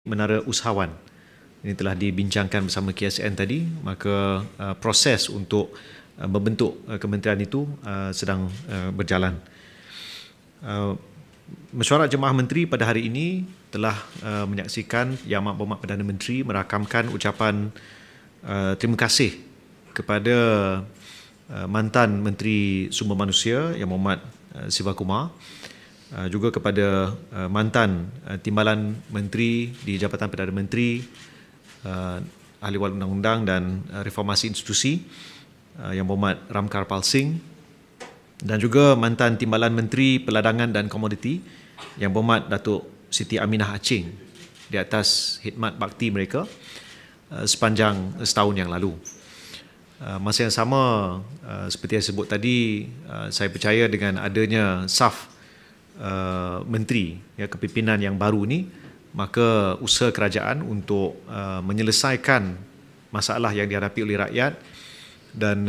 Menara Usahawan. Ini telah dibincangkan bersama KSN tadi, maka proses untuk membentuk kementerian itu sedang berjalan. Mesyuarat Jemaah Menteri pada hari ini telah menyaksikan Yang Amat Berhormat Perdana Menteri merakamkan ucapan terima kasih kepada mantan Menteri Sumber Manusia Yang Berhormat Siva Kumar, juga kepada mantan Timbalan Menteri di Jabatan Perdana Menteri, Ahli Walau Undang-Undang dan Reformasi Institusi Yang Berhormat Ramkar Pal Singh, dan juga mantan Timbalan Menteri Peladangan dan Komoditi Yang Berhormat Datuk Siti Aminah Aching di atas khidmat bakti mereka sepanjang setahun yang lalu. Masa yang sama, seperti yang sebut tadi, saya percaya dengan adanya saf menteri, kepimpinan yang baru ni, maka usaha kerajaan untuk menyelesaikan masalah yang dihadapi oleh rakyat dan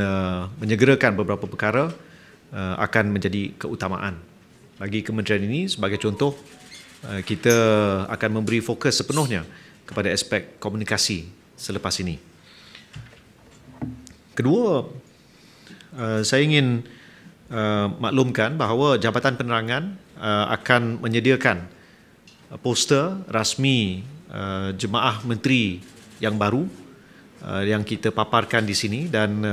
menyegerakan beberapa perkara akan menjadi keutamaan. Bagi kementerian ini, sebagai contoh, kita akan memberi fokus sepenuhnya kepada aspek komunikasi selepas ini. Kedua, saya ingin maklumkan bahawa Jabatan Penerangan akan menyediakan poster rasmi Jemaah Menteri yang baru yang kita paparkan di sini, dan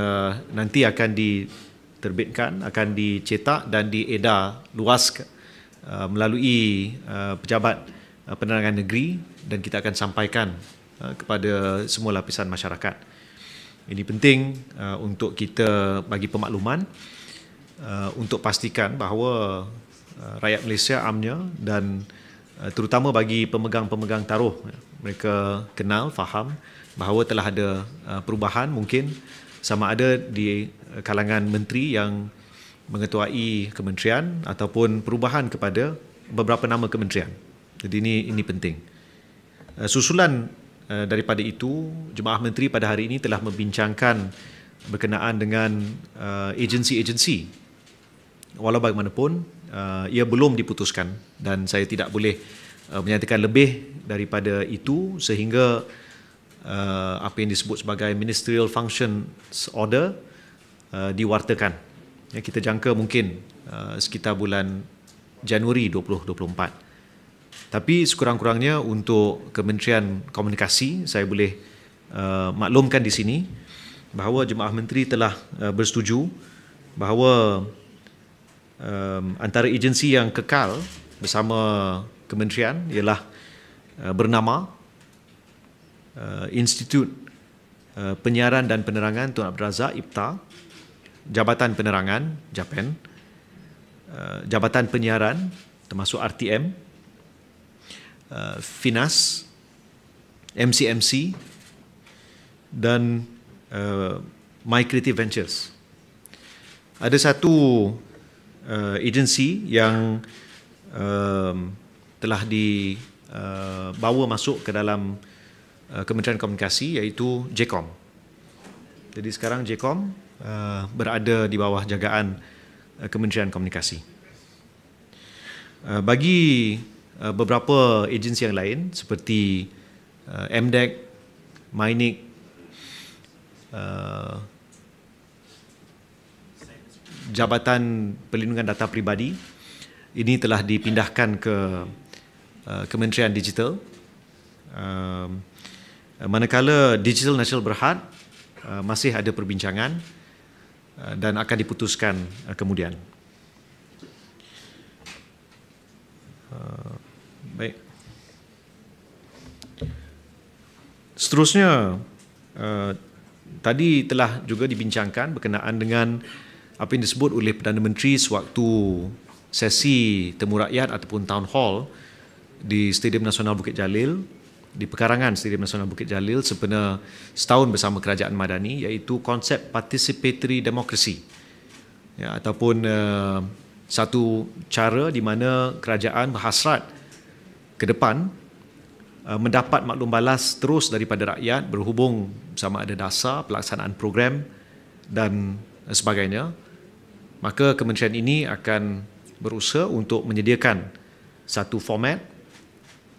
nanti akan diterbitkan, akan dicetak dan diedar luas melalui pejabat penerangan negeri, dan kita akan sampaikan kepada semua lapisan masyarakat. Ini penting untuk kita bagi pemakluman untuk pastikan bahawa rakyat Malaysia amnya dan terutama bagi pemegang-pemegang taruh, mereka kenal, faham bahawa telah ada perubahan, mungkin sama ada di kalangan menteri yang mengetuai kementerian ataupun perubahan kepada beberapa nama kementerian. Jadi ini penting. Susulan daripada itu, Jemaah Menteri pada hari ini telah membincangkan berkenaan dengan agensi-agensi. Walau bagaimanapun, ia belum diputuskan dan saya tidak boleh menyatakan lebih daripada itu sehingga apa yang disebut sebagai Ministerial Functions Order diwartakan. Kita jangka mungkin sekitar bulan Januari 2024. Tapi sekurang-kurangnya untuk Kementerian Komunikasi, saya boleh maklumkan di sini bahawa Jemaah Menteri telah bersetuju bahawa antara agensi yang kekal bersama kementerian ialah bernama Institut Penyiaran dan Penerangan Tun Abdul Razak IPTA, Jabatan Penerangan JAPEN, Jabatan Penyiaran termasuk RTM, Finas, MCMC dan My Creative Ventures. Ada satu agensi yang telah dibawa masuk ke dalam Kementerian Komunikasi, iaitu JCOM. Jadi sekarang JCOM berada di bawah jagaan Kementerian Komunikasi. Bagi beberapa agensi yang lain seperti MDEC, MINIC, Jabatan Perlindungan Data Pribadi, ini telah dipindahkan ke Kementerian Digital, manakala Digital Nasional Berhad masih ada perbincangan dan akan diputuskan kemudian. Baik. Seterusnya, tadi telah juga dibincangkan berkenaan dengan apa yang disebut oleh Perdana Menteri sewaktu sesi temu rakyat ataupun town hall di Stadium Nasional Bukit Jalil, di pekarangan Stadium Nasional Bukit Jalil sempena setahun bersama Kerajaan Madani, iaitu konsep participatory democracy, ataupun satu cara di mana kerajaan berhasrat ke depan mendapat maklum balas terus daripada rakyat berhubung sama ada dasar, pelaksanaan program dan sebagainya. Maka kementerian ini akan berusaha untuk menyediakan satu format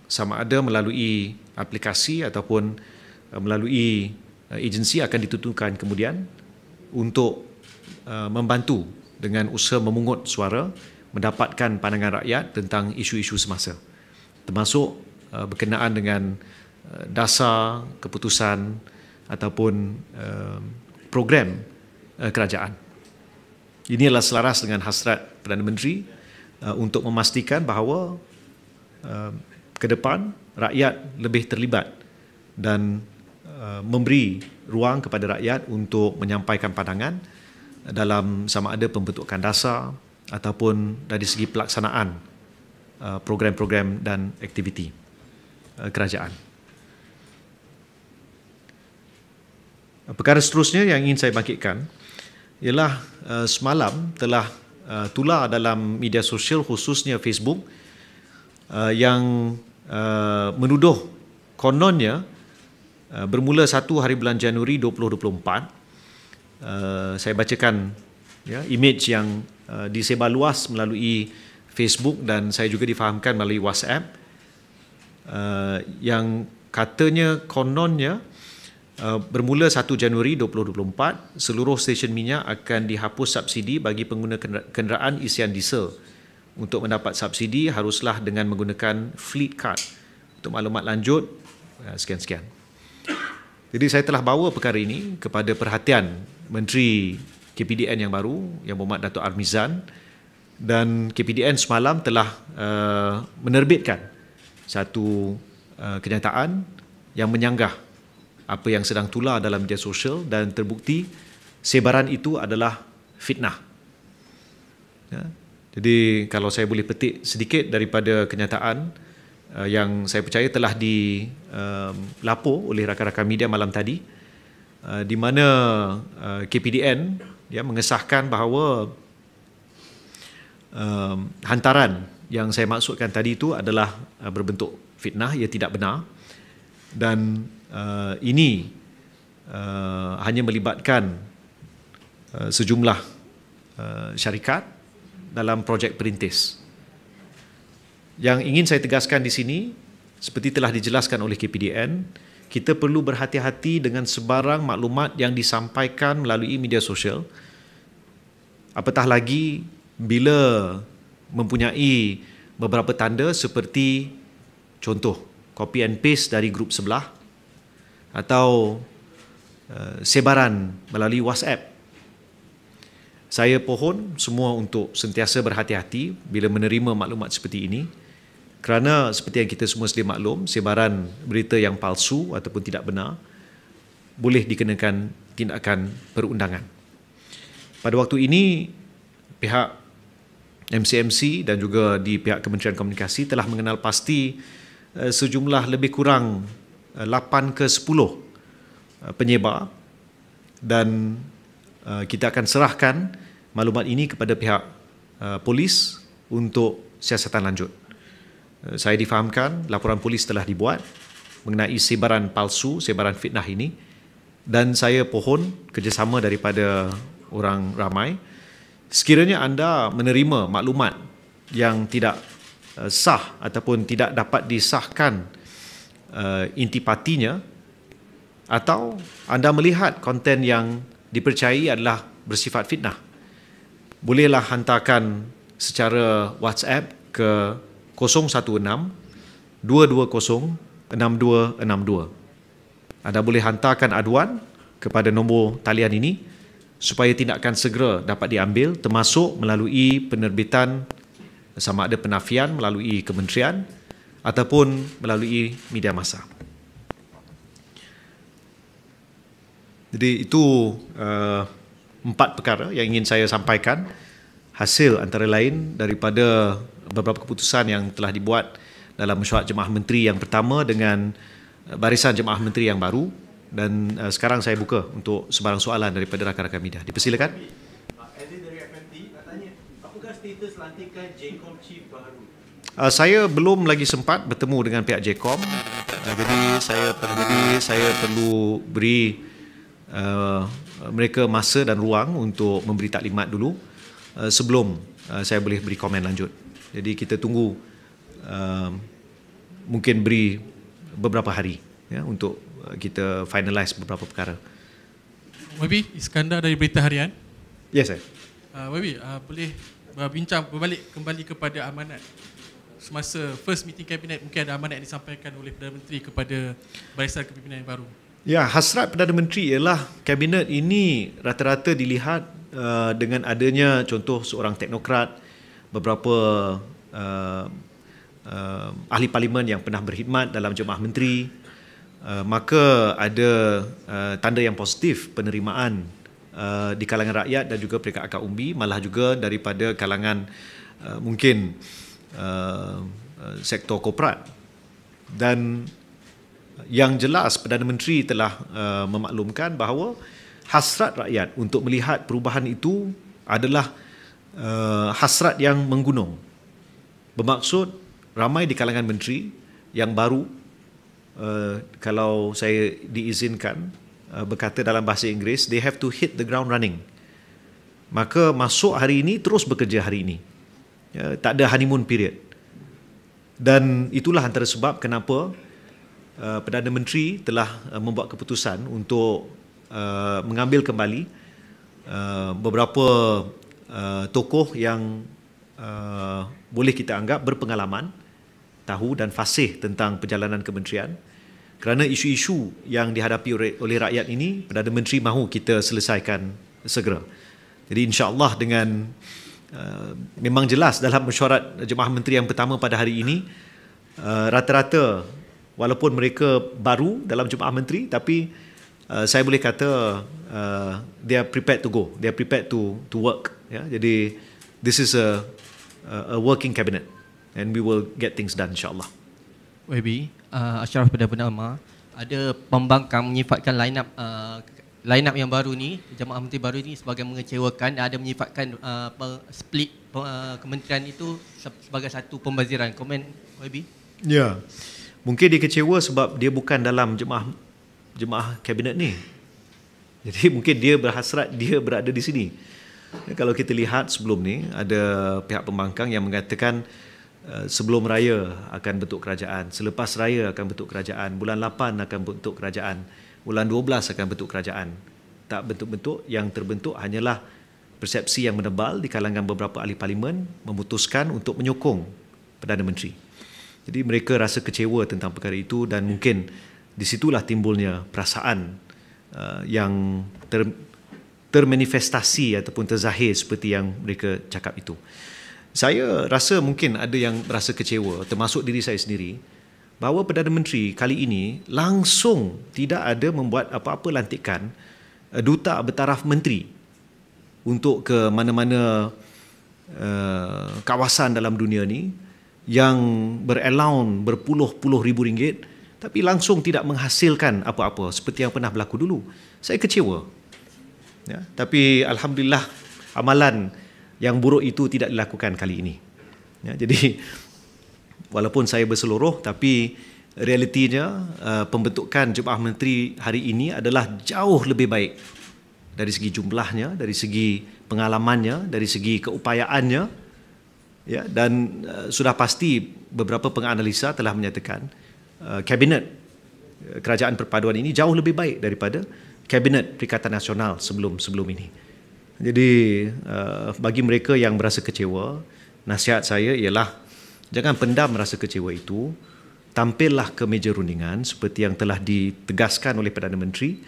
sama ada melalui aplikasi ataupun melalui agensi akan ditentukan kemudian untuk membantu dengan usaha memungut suara, mendapatkan pandangan rakyat tentang isu-isu semasa, termasuk berkenaan dengan dasar, keputusan ataupun program kerajaan. Ini adalah selaras dengan hasrat Perdana Menteri untuk memastikan bahawa ke depan rakyat lebih terlibat dan memberi ruang kepada rakyat untuk menyampaikan pandangan dalam sama ada pembentukan dasar ataupun dari segi pelaksanaan program-program dan aktiviti kerajaan. Perkara seterusnya yang ingin saya bangkitkan ialah semalam telah tular dalam media sosial khususnya Facebook yang menuduh kononnya bermula 1 hari bulan Januari 2024. Saya bacakan imej yang disebar luas melalui Facebook dan saya juga difahamkan melalui WhatsApp yang katanya kononnya bermula 1 Januari 2024 seluruh stesen minyak akan dihapus subsidi bagi pengguna kenderaan isian diesel. Untuk mendapat subsidi haruslah dengan menggunakan fleet card. Untuk maklumat lanjut sekian-sekian. Jadi saya telah bawa perkara ini kepada perhatian Menteri KPDN yang baru yang berhormat Datuk Armizan, dan KPDN semalam telah menerbitkan satu kenyataan yang menyanggah apa yang sedang tular dalam media sosial dan terbukti sebaran itu adalah fitnah. Jadi kalau saya boleh petik sedikit daripada kenyataan yang saya percaya telah dilapor oleh rakan-rakan media malam tadi, di mana KPDN mengesahkan bahawa hantaran yang saya maksudkan tadi itu adalah berbentuk fitnah, ia tidak benar, dan ini hanya melibatkan sejumlah syarikat dalam projek perintis. Yang ingin saya tegaskan di sini, seperti telah dijelaskan oleh KPDN, kita perlu berhati-hati dengan sebarang maklumat yang disampaikan melalui media sosial, apatah lagi bila mempunyai beberapa tanda seperti contoh copy and paste dari grup sebelah atau sebaran melalui WhatsApp. Saya pohon semua untuk sentiasa berhati-hati bila menerima maklumat seperti ini, kerana seperti yang kita semua sedia maklum, sebaran berita yang palsu ataupun tidak benar boleh dikenakan tindakan perundangan. Pada waktu ini, pihak MCMC dan juga di pihak Kementerian Komunikasi telah mengenal pasti sejumlah lebih kurang 8 ke 10 penyebar, dan kita akan serahkan maklumat ini kepada pihak polis untuk siasatan lanjut. Saya difahamkan laporan polis telah dibuat mengenai sebaran palsu, sebaran fitnah ini, dan saya pohon kerjasama daripada orang ramai. Sekiranya anda menerima maklumat yang tidak sah ataupun tidak dapat disahkan intipatinya, atau anda melihat konten yang dipercayai adalah bersifat fitnah, bolehlah hantarkan secara WhatsApp ke 016-220-6262. Anda boleh hantarkan aduan kepada nombor talian ini supaya tindakan segera dapat diambil, termasuk melalui penerbitan sama ada penafian melalui kementerian ataupun melalui media massa. Jadi itu 4 perkara yang ingin saya sampaikan, hasil antara lain daripada beberapa keputusan yang telah dibuat dalam mesyuarat Jemaah Menteri yang pertama dengan barisan Jemaah Menteri yang baru, dan sekarang saya buka untuk sebarang soalan daripada rakan-rakan media. Dipersilakan. Eddie dari FMT nak tanya, apakah status lantikan JCOM Chief baru? Saya belum lagi sempat bertemu dengan pihak JCOM, jadi saya perlu beri mereka masa dan ruang untuk memberi taklimat dulu sebelum saya boleh beri komen lanjut. Jadi kita tunggu mungkin beri beberapa hari ya untuk kita finalize beberapa perkara. YB, Iskandar dari Berita Harian. Yes, sir. YB, boleh berbincang kembali kepada amanat. Semasa first meeting kabinet, mungkin ada amanat yang disampaikan oleh Perdana Menteri kepada Barisan Kepimpinan yang baru. Ya, hasrat Perdana Menteri ialah kabinet ini rata-rata dilihat dengan adanya contoh seorang teknokrat, beberapa ahli parlimen yang pernah berkhidmat dalam Jemaah Menteri, maka ada tanda yang positif penerimaan di kalangan rakyat dan juga peringkat akar umbi, malah juga daripada kalangan mungkin sektor korporat. Dan yang jelas Perdana Menteri telah memaklumkan bahawa hasrat rakyat untuk melihat perubahan itu adalah hasrat yang menggunung. Bermaksud ramai di kalangan menteri yang baru, kalau saya diizinkan berkata dalam bahasa Inggeris, they have to hit the ground running. Maka masuk hari ini, terus bekerja hari ini. Ya, tak ada honeymoon period. Dan itulah antara sebab kenapa Perdana Menteri telah membuat keputusan untuk mengambil kembali beberapa tokoh yang boleh kita anggap berpengalaman, tahu dan fasih tentang perjalanan kementerian. Kerana isu-isu yang dihadapi oleh rakyat ini, Perdana Menteri mahu kita selesaikan segera. Jadi insya-Allah dengan memang jelas dalam mesyuarat Jemaah Menteri yang pertama pada hari ini, rata-rata walaupun mereka baru dalam Jemaah Menteri, tapi saya boleh kata they are prepared to go, they are prepared to work. Ya, jadi this is a working cabinet and we will get things done insya-Allah. YB, Ashraf pada bernama, ada pembangkang menyifatkan line up yang baru ni, Jemaah Menteri baru ni sebagai mengecewakan, ada menyifatkan split kementerian itu sebagai satu pembaziran. Komen YB? Ya. Mungkin dia kecewa sebab dia bukan dalam jemaah kabinet ni. Jadi mungkin dia berhasrat dia berada di sini. Kalau kita lihat sebelum ni, ada pihak pembangkang yang mengatakan sebelum raya akan bentuk kerajaan, selepas raya akan bentuk kerajaan, bulan 8 akan bentuk kerajaan, bulan 12 akan bentuk kerajaan. Tak bentuk-bentuk, yang terbentuk hanyalah persepsi yang menebal di kalangan beberapa ahli parlimen memutuskan untuk menyokong Perdana Menteri. Jadi mereka rasa kecewa tentang perkara itu dan mungkin di situlah timbulnya perasaan yang termanifestasi ataupun terzahir seperti yang mereka cakap itu. Saya rasa mungkin ada yang rasa kecewa, termasuk diri saya sendiri, bahawa Perdana Menteri kali ini langsung tidak ada membuat apa-apa lantikan duta bertaraf menteri untuk ke mana-mana kawasan dalam dunia ni yang berallowance berpuluh-puluh ribu ringgit, tapi langsung tidak menghasilkan apa-apa seperti yang pernah berlaku dulu. Saya kecewa. Ya, tapi alhamdulillah amalan yang buruk itu tidak dilakukan kali ini. Ya, jadi walaupun saya berseluruh, tapi realitinya pembentukan Jemaah Menteri hari ini adalah jauh lebih baik dari segi jumlahnya, dari segi pengalamannya, dari segi keupayaannya. Ya, dan sudah pasti beberapa penganalisa telah menyatakan kabinet kerajaan perpaduan ini jauh lebih baik daripada kabinet Perikatan Nasional sebelum ini. Jadi bagi mereka yang berasa kecewa, nasihat saya ialah jangan pendam rasa kecewa itu, tampillah ke meja rundingan seperti yang telah ditegaskan oleh Perdana Menteri.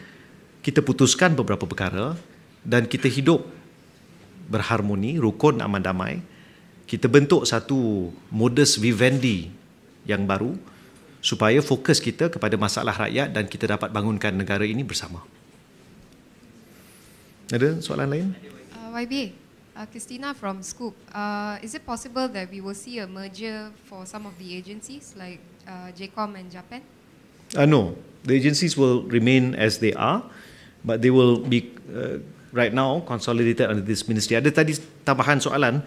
Kita putuskan beberapa perkara dan kita hidup berharmoni, rukun, aman, damai. Kita bentuk satu modus vivendi yang baru supaya fokus kita kepada masalah rakyat dan kita dapat bangunkan negara ini bersama. Ada soalan lain? YB, Christina from Scoop. Is it possible that we will see a merger for some of the agencies like JCOM and Japan? No, the agencies will remain as they are, but they will be right now consolidated under this ministry. Ada tadi tambahan soalan.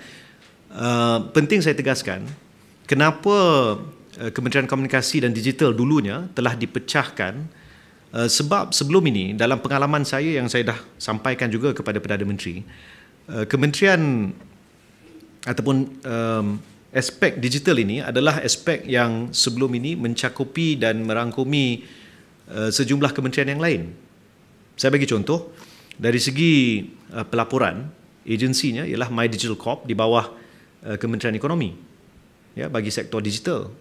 Penting saya tegaskan, kenapa Kementerian Komunikasi dan Digital dulunya telah dipecahkan, sebab sebelum ini dalam pengalaman saya yang saya dah sampaikan juga kepada Perdana Menteri, kementerian ataupun aspek digital ini adalah aspek yang sebelum ini mencakupi dan merangkumi sejumlah kementerian yang lain. Saya bagi contoh, dari segi pelaporan, agensinya ialah My Digital Corp di bawah Kementerian Ekonomi, ya, bagi sektor digital.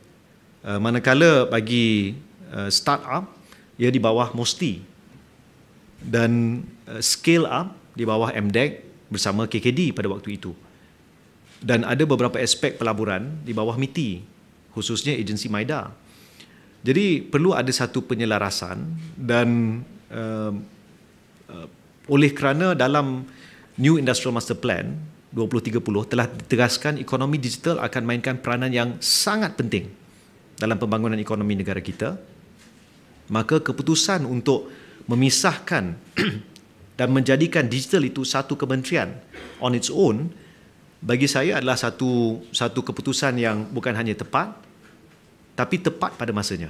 Manakala bagi startup, ia di bawah MOSTI, dan scale up di bawah MDEC bersama KKD pada waktu itu. Dan ada beberapa aspek pelaburan di bawah MITI, khususnya agensi MIDA. Jadi perlu ada satu penyelarasan, dan oleh kerana dalam New Industrial Master Plan 2030 telah ditegaskan ekonomi digital akan mainkan peranan yang sangat penting dalam pembangunan ekonomi negara kita, maka keputusan untuk memisahkan dan menjadikan digital itu satu kementerian on its own, bagi saya adalah satu keputusan yang bukan hanya tepat, tapi tepat pada masanya.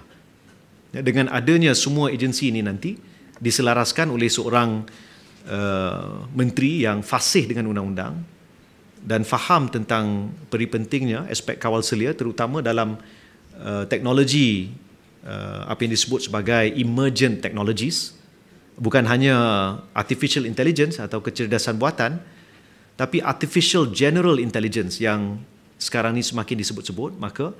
Dengan adanya semua agensi ini nanti diselaraskan oleh seorang menteri yang fasih dengan undang-undang dan faham tentang peri pentingnya aspek kawal selia, terutama dalam teknologi apa yang disebut sebagai emergent technologies, bukan hanya artificial intelligence atau kecerdasan buatan, tapi artificial general intelligence yang sekarang ni semakin disebut-sebut. Maka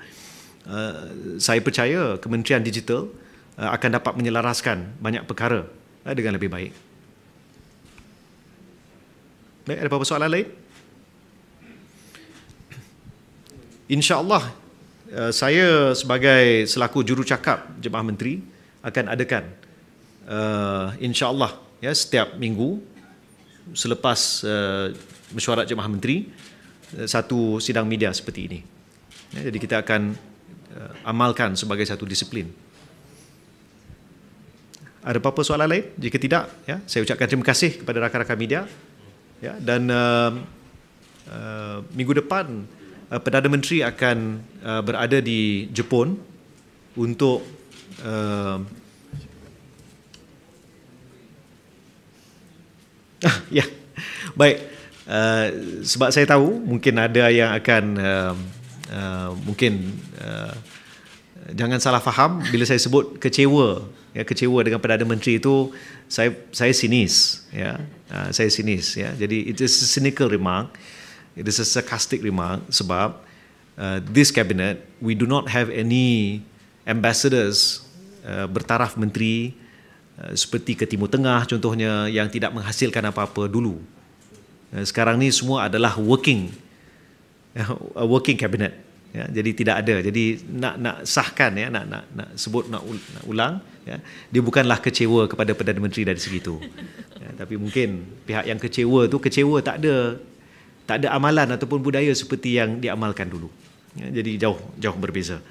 saya percaya Kementerian Digital akan dapat menyelaraskan banyak perkara dengan lebih baik. Baik, ada apa-apa soalan lain? InsyaAllah saya sebagai selaku jurucakap Jemaah Menteri akan adakan insyaAllah, ya, setiap minggu selepas mesyuarat Jemaah Menteri satu sidang media seperti ini. Ya, jadi kita akan amalkan sebagai satu disiplin. Ada apa-apa soalan lain? Jika tidak, ya, saya ucapkan terima kasih kepada rakan-rakan media, ya, dan minggu depan Perdana Menteri akan berada di Jepun untuk ya, baik. Sebab saya tahu mungkin ada yang akan jangan salah faham bila saya sebut kecewa, ya, kecewa dengan Perdana Menteri itu saya sinis, ya, saya sinis, ya. Jadi it is a cynical remark, it is a sarcastic remark, sebab this cabinet we do not have any ambassadors bertaraf menteri seperti ke Timur Tengah contohnya yang tidak menghasilkan apa-apa dulu. Sekarang ni semua adalah working cabinet, ya. Jadi tidak ada. Jadi nak sahkan, ya, nak sebut, nak ulang, ya, dia bukanlah kecewa kepada Perdana Menteri dari segi itu, ya, tapi mungkin pihak yang kecewa tak ada amalan ataupun budaya seperti yang diamalkan dulu, ya, jadi jauh berbeza.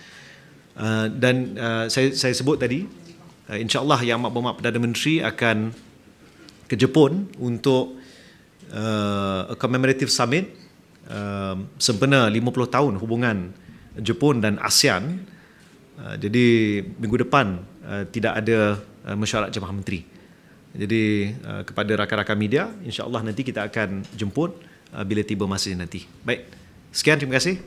Dan saya sebut tadi, insyaAllah Yang Amat Berhormat Perdana Menteri akan ke Jepun untuk a commemorative summit sempena 50 tahun hubungan Jepun dan ASEAN. Jadi minggu depan tidak ada mesyuarat Jemaah Menteri. Jadi kepada rakan-rakan media, insyaAllah nanti kita akan jemput bila tiba masanya nanti. Baik, sekian, terima kasih.